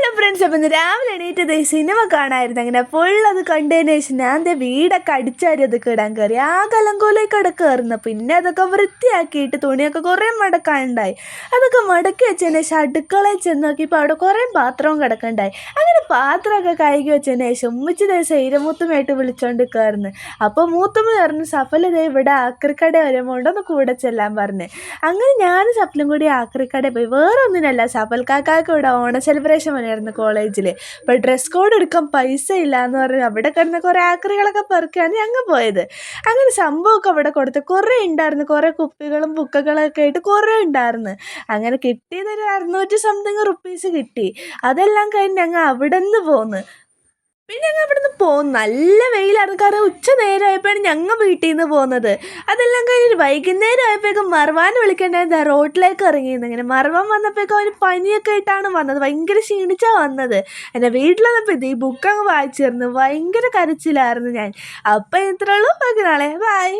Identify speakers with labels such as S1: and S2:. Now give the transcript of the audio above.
S1: Hello friends, അപ്പം ഇന്ന് രാവിലെ എണീറ്റത് സിനിമ കാണാമായിരുന്നു. അങ്ങനെ ഫുൾ കണ്ടതിന് ശേഷം ഞാൻ എൻ്റെ വീടൊക്കെ അടിച്ചാരിയൊക്കെ ഇടാൻ കയറി. ആ കലങ്കോലേക്ക് കിടക്കുമായിരുന്നു. പിന്നെ അതൊക്കെ വൃത്തിയാക്കിയിട്ട് തുണിയൊക്കെ കുറേ മടക്കാനുണ്ടായി. അതൊക്കെ മടക്കി വെച്ചതിന് ശേഷം അടുക്കളയിൽ ചെന്ന് നോക്കിയപ്പോൾ അവിടെ കുറേ പാത്രവും കിടക്കുന്നുണ്ടായി. അങ്ങനെ പാത്രമൊക്കെ കഴുകി വെച്ചതിന് ശേഷം ഉമ്മച്ചി ദിവസം ഇരമൂത്തുമായിട്ട് വിളിച്ചോണ്ട് നിൽക്കുമായിരുന്നു. അപ്പോൾ മൂത്തുമ്മ പറഞ്ഞു, സഫലിത ഇവിടെ ആക്രിക്കട വരുമ്പോൾ ഒന്ന് കൂടെ ചെല്ലാൻ പറഞ്ഞു. അങ്ങനെ ഞാനും സഫലും കൂടി ആക്രിക്കടയിൽ പോയി. വേറെ ഒന്നിനല്ല, സഫൽ കാക്കാക്ക് ഇവിടെ ഓണ സെലിബ്രേഷൻ വന്നിരുന്നു കോളേജിൽ. അപ്പോൾ ഡ്രസ് കോഡ് എടുക്കാൻ പൈസ ഇല്ല എന്ന് പറഞ്ഞ് അവിടെ കിടന്ന് കുറേ ആക്രികളൊക്കെ പെറുക്കിയാണ് ഞങ്ങൾ പോയത്. അങ്ങനെ സംഭവമൊക്കെ അവിടെ കൊടുത്ത് കുറേ ഉണ്ടായിരുന്നു. കുറേ കുപ്പികളും ബുക്കുകളൊക്കെ ആയിട്ട് കുറേ ഉണ്ടായിരുന്നു. അങ്ങനെ കിട്ടിയതൊരു 600 സംതിങ് റുപ്പീസ് കിട്ടി. അതെല്ലാം കഴിഞ്ഞ് ഞങ്ങൾ അവിടെ നിന്ന് പോന്ന്. പിന്നെ ഞങ്ങൾ അവിടെ നിന്ന് പോകും. നല്ല വെയിലായിരുന്നു. കാരണം ഉച്ച നേരമായപ്പോഴാണ് ഞങ്ങൾ വീട്ടിൽ നിന്ന് പോകുന്നത്. അതെല്ലാം കഴിഞ്ഞിട്ട് വൈകുന്നേരം ആയപ്പോഴേക്കും മർവാനെ വിളിക്കേണ്ടായിരുന്നു. റോഡിലേക്ക് ഇറങ്ങിയിരുന്നു. ഇങ്ങനെ മർവാൻ വന്നപ്പോഴേക്കും അവന് പനിയൊക്കെ ആയിട്ടാണ് വന്നത്. ഭയങ്കര ക്ഷീണിച്ചാണ് വന്നത്. എൻ്റെ വീട്ടിൽ വന്നപ്പോൾ ഈ ബുക്ക് അങ്ങ് വായിച്ചിരുന്നു. ഭയങ്കര കരച്ചിലായിരുന്നു ഞാൻ. അപ്പം ഇത്രയുള്ളൂ. ബാക്കി നാളെ ബൈ.